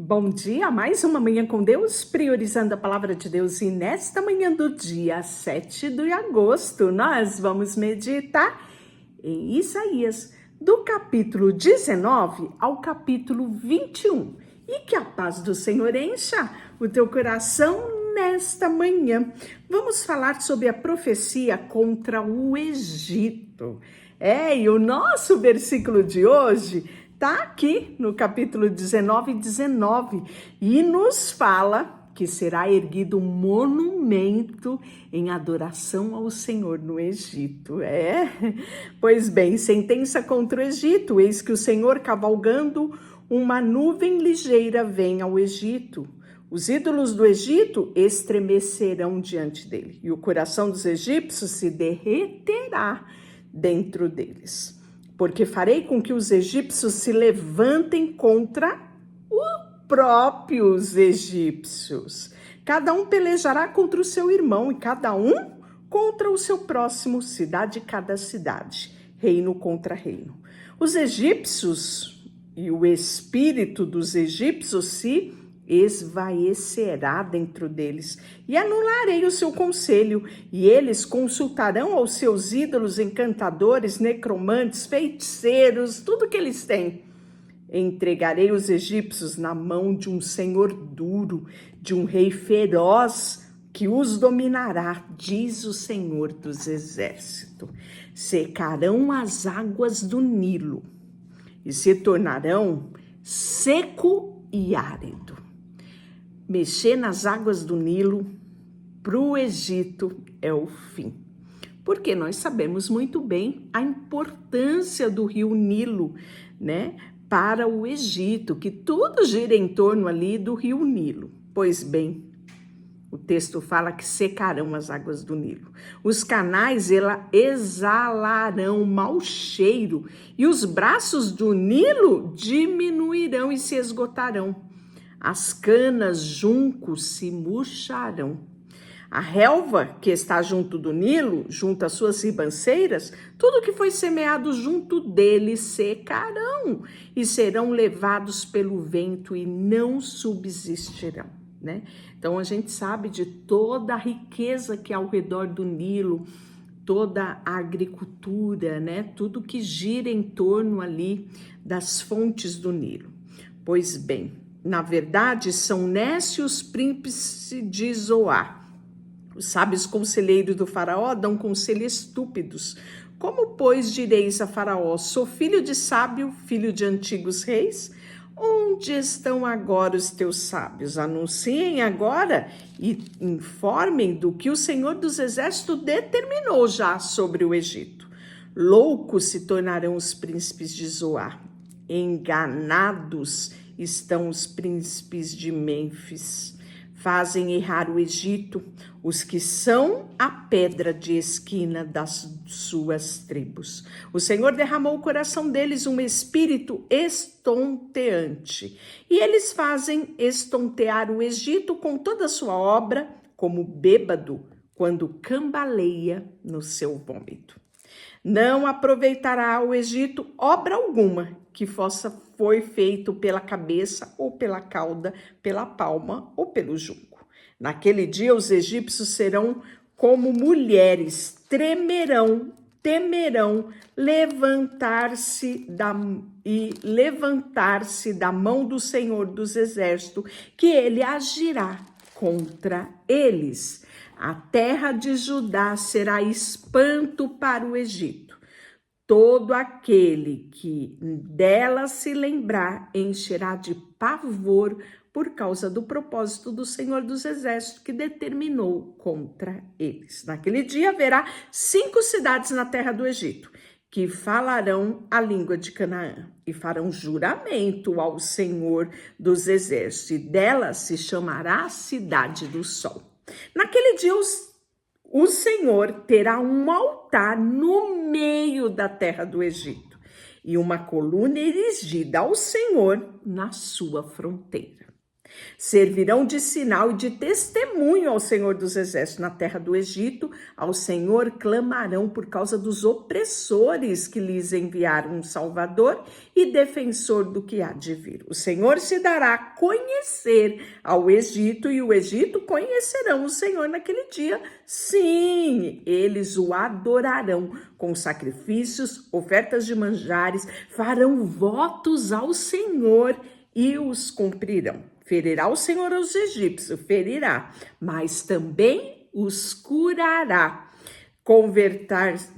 Bom dia, mais uma manhã com Deus, priorizando a palavra de Deus. E nesta manhã do dia 7 de agosto, nós vamos meditar em Isaías, do capítulo 19 ao capítulo 21. E que a paz do Senhor encha o teu coração nesta manhã. Vamos falar sobre a profecia contra o Egito. E o nosso versículo de hoje está aqui no capítulo 19 e nos fala que será erguido um monumento em adoração ao Senhor no Egito. Pois bem, sentença contra o Egito, eis que o Senhor cavalgando uma nuvem ligeira vem ao Egito. Os ídolos do Egito estremecerão diante dele e o coração dos egípcios se derreterá dentro deles. Porque farei com que os egípcios se levantem contra os próprios egípcios. Cada um pelejará contra o seu irmão e cada um contra o seu próximo, cidade cada cidade, reino contra reino. Os egípcios e o espírito dos egípcios se esvaecerá dentro deles, e anularei o seu conselho, e eles consultarão aos seus ídolos, encantadores, necromantes, feiticeiros, tudo que eles têm. Entregarei os egípcios na mão de um senhor duro, de um rei feroz, que os dominará, diz o Senhor dos Exércitos. Secarão as águas do Nilo, e se tornarão seco e árido. Mexer nas águas do Nilo para o Egito é o fim. Porque nós sabemos muito bem a importância do rio Nilo, né, para o Egito, que tudo gira em torno ali do rio Nilo. Pois bem, o texto fala que secarão as águas do Nilo. Os canais exalarão mau cheiro e os braços do Nilo diminuirão e se esgotarão. As canas juncos se murcharão. A relva que está junto do Nilo, junto às suas ribanceiras, tudo que foi semeado junto dele secarão e serão levados pelo vento e não subsistirão, né? Então a gente sabe de toda a riqueza que há ao redor do Nilo, toda a agricultura, né? Tudo que gira em torno ali das fontes do Nilo. Pois bem, na verdade, são nécios príncipes de Zoar. Os sábios conselheiros do faraó dão conselhos estúpidos. Como, pois, direis a faraó, sou filho de sábio, filho de antigos reis? Onde estão agora os teus sábios? Anunciem agora e informem do que o Senhor dos Exércitos determinou já sobre o Egito. Loucos se tornarão os príncipes de Zoar, enganados estão os príncipes de Mênfis. Fazem errar o Egito, os que são a pedra de esquina das suas tribos. O Senhor derramou o coração deles um espírito estonteante. E eles fazem estontear o Egito com toda a sua obra, como bêbado, quando cambaleia no seu vômito. Não aproveitará o Egito obra alguma que foi feito pela cabeça ou pela cauda, pela palma ou pelo junco. Naquele dia os egípcios serão como mulheres, temerão levantar-se da mão do Senhor dos Exércitos, que ele agirá contra eles. A terra de Judá será espanto para o Egito. Todo aquele que dela se lembrar encherá de pavor por causa do propósito do Senhor dos Exércitos que determinou contra eles. Naquele dia haverá 5 cidades na terra do Egito que falarão a língua de Canaã e farão juramento ao Senhor dos Exércitos, e dela se chamará a Cidade do Sol. Naquele dia o Senhor terá um altar no meio da terra do Egito e uma coluna erigida ao Senhor na sua fronteira. Servirão de sinal e de testemunho ao Senhor dos Exércitos na terra do Egito. Ao Senhor clamarão por causa dos opressores que lhes enviaram um Salvador e defensor do que há de vir. O Senhor se dará a conhecer ao Egito e o Egito conhecerão o Senhor naquele dia. Sim, eles o adorarão com sacrifícios, ofertas de manjares, farão votos ao Senhor e os cumprirão. Ferirá o Senhor aos egípcios, ferirá, mas também os curará.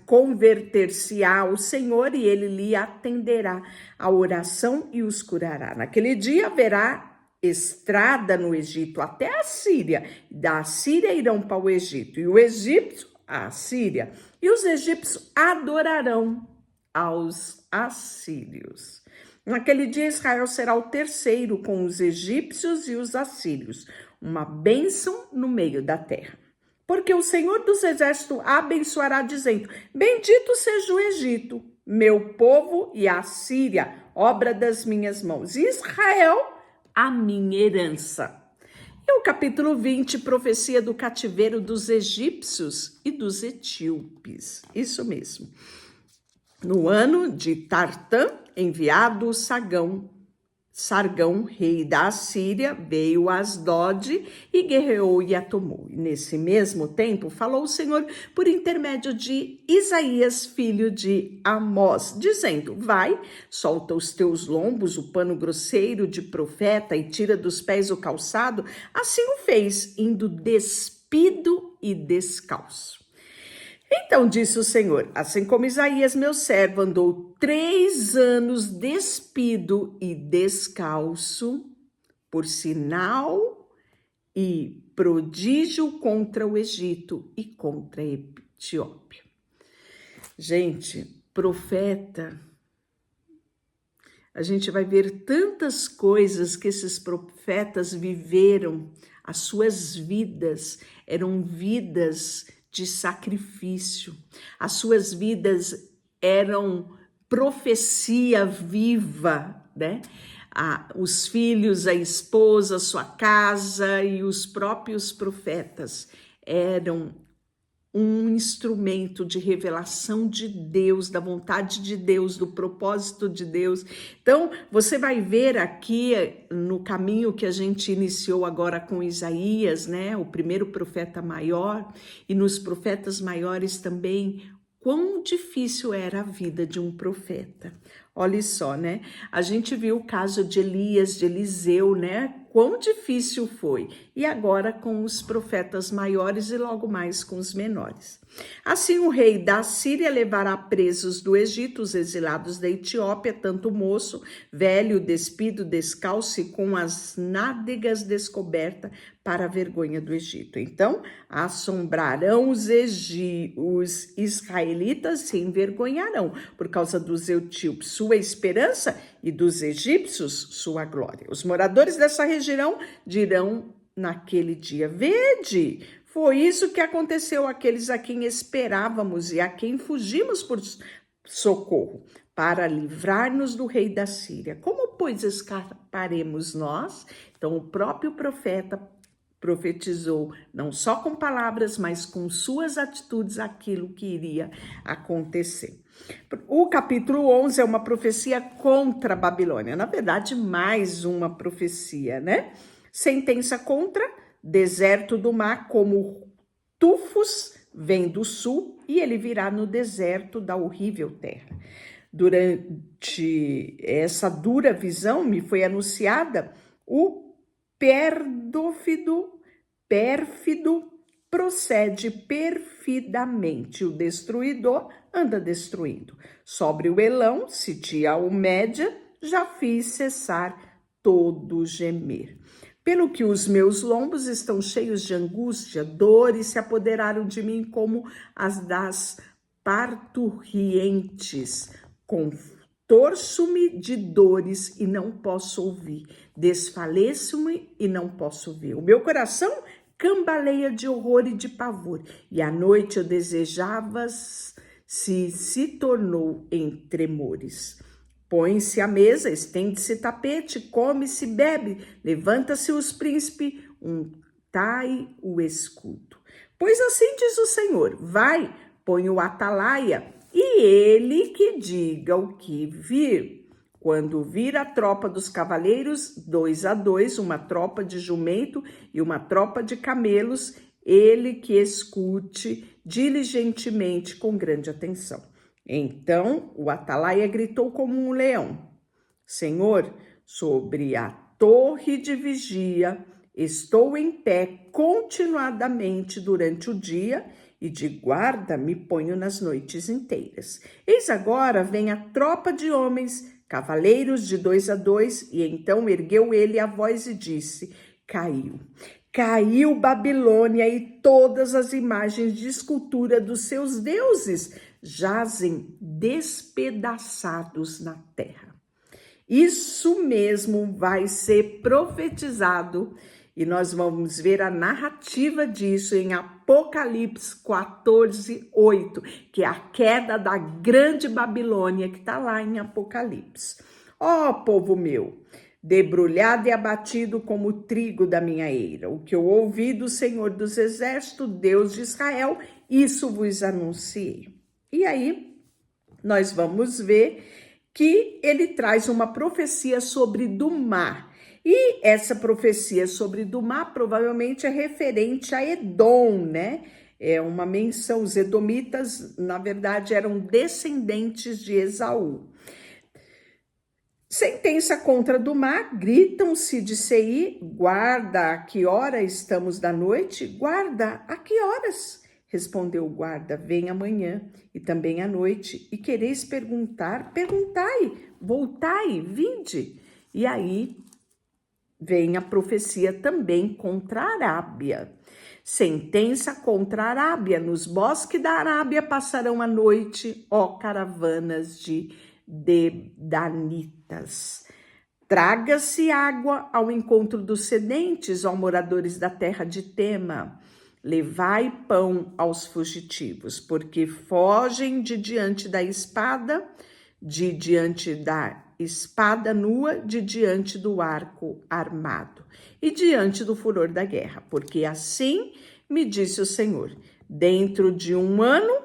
Converter-se-á ao Senhor e ele lhe atenderá a oração e os curará. Naquele dia haverá estrada no Egito até a Síria. Da Síria irão para o Egito e o egípcio a Síria. E os egípcios adorarão aos assírios. Naquele dia Israel será o terceiro com os egípcios e os assírios, uma bênção no meio da terra. Porque o Senhor dos Exércitos abençoará dizendo: bendito seja o Egito, meu povo, e a Síria, obra das minhas mãos, e Israel, a minha herança. E o capítulo 20, profecia do cativeiro dos egípcios e dos etíopes. Isso mesmo. No ano de Tartã, enviado Sargão, rei da Assíria, veio a Asdod e guerreou e a tomou. E nesse mesmo tempo falou o Senhor por intermédio de Isaías, filho de Amós, dizendo: vai, solta os teus lombos, o pano grosseiro de profeta, e tira dos pés o calçado. Assim o fez, indo despido e descalço. Então disse o Senhor: assim como Isaías, meu servo, andou 3 anos despido e descalço, por sinal e prodígio contra o Egito e contra a Etiópia. Gente, profeta, a gente vai ver tantas coisas que esses profetas viveram, as suas vidas eram vidas de sacrifício. As suas vidas eram profecia viva, né? Os filhos, a esposa, a sua casa e os próprios profetas eram um instrumento de revelação de Deus, da vontade de Deus, do propósito de Deus. Então, você vai ver aqui no caminho que a gente iniciou agora com Isaías, né, o primeiro profeta maior, e nos profetas maiores também, quão difícil era a vida de um profeta. Olha só, né? A gente viu o caso de Elias, de Eliseu, né? Quão difícil foi. E agora com os profetas maiores e logo mais com os menores. Assim o rei da Síria levará presos do Egito os exilados da Etiópia, tanto moço, velho, despido, descalço e com as nádegas descobertas, para a vergonha do Egito. Então assombrarão os israelitas, se envergonharão por causa dos etíopes, sua esperança, e dos egípcios, sua glória. Os moradores dessa região dirão naquele dia: vede, foi isso que aconteceu àqueles a quem esperávamos e a quem fugimos por socorro, para livrar-nos do rei da Síria. Como, pois, escaparemos nós? Então o próprio profeta profetizou, não só com palavras, mas com suas atitudes, aquilo que iria acontecer. O capítulo 11 é uma profecia contra a Babilônia, na verdade, mais uma profecia, né? Sentença contra: deserto do mar, como tufos vem do sul, e ele virá no deserto da horrível terra. Durante essa dura visão, me foi anunciada o pérfido procede perfidamente, o destruidor anda destruindo. Sobre o Elão, Sitia ou Média, já fiz cessar todo gemer. Pelo que os meus lombos estão cheios de angústia, dores se apoderaram de mim como as das parturientes. Torço-me de dores e não posso ouvir. Desfaleço-me e não posso ver. O meu coração cambaleia de horror e de pavor. E à noite eu desejava se tornou em tremores. Põe-se à mesa, estende-se tapete, come-se, bebe, levanta-se os príncipes, untai o escudo. Pois assim diz o Senhor, vai, põe o atalaia, e ele que diga o que vir. Quando vir a tropa dos cavaleiros, 2 a 2, uma tropa de jumento e uma tropa de camelos, ele que escute diligentemente com grande atenção. Então o atalaia gritou como um leão: Senhor, sobre a torre de vigia, estou em pé continuadamente durante o dia e de guarda me ponho nas noites inteiras. Eis agora vem a tropa de homens, cavaleiros de 2 a 2, e então ergueu ele a voz e disse: Caiu Babilônia e todas as imagens de escultura dos seus deuses jazem despedaçados na terra. Isso mesmo vai ser profetizado e nós vamos ver a narrativa disso em Apocalipse 14:8, que é a queda da grande Babilônia que está lá em Apocalipse. Ó povo meu, debrulhado e abatido como o trigo da minha eira, o que eu ouvi do Senhor dos Exércitos, Deus de Israel, isso vos anunciei. E aí, nós vamos ver que ele traz uma profecia sobre Dumá. E essa profecia sobre Dumá provavelmente é referente a Edom, né? É uma menção, os edomitas, na verdade, eram descendentes de Esaú. Sentença contra Dumá, gritam-se de Seir, guarda, a que hora estamos da noite? Guarda, a que horas? Respondeu o guarda, vem amanhã e também à noite, e quereis perguntar, perguntai, voltai, vinde. E aí vem a profecia também contra a Arábia. Sentença contra a Arábia, nos bosques da Arábia passarão a noite, ó caravanas de Dedanitas. Traga-se água ao encontro dos sedentes, ó moradores da terra de Tema. Levai pão aos fugitivos, porque fogem de diante da espada nua, de diante do arco armado e diante do furor da guerra, porque assim me disse o Senhor, dentro de 1 ano,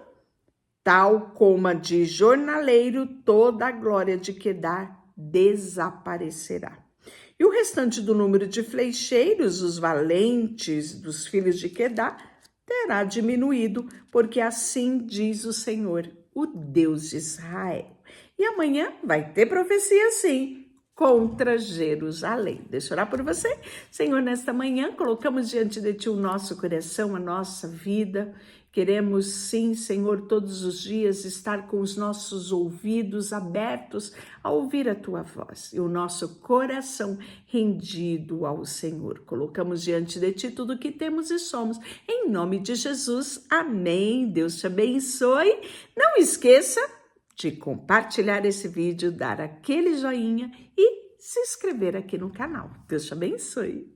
tal como a de jornaleiro, toda a glória de Quedar desaparecerá. E o restante do número de flecheiros, os valentes dos filhos de Quedar, terá diminuído, porque assim diz o Senhor, o Deus de Israel. E amanhã vai ter profecia sim, contra Jerusalém. Deixa eu orar por você. Senhor, nesta manhã colocamos diante de Ti o nosso coração, a nossa vida. Queremos sim, Senhor, todos os dias estar com os nossos ouvidos abertos a ouvir a Tua voz e o nosso coração rendido ao Senhor. Colocamos diante de Ti tudo o que temos e somos. Em nome de Jesus, amém. Deus te abençoe. Não esqueça de compartilhar esse vídeo, dar aquele joinha e se inscrever aqui no canal. Deus te abençoe.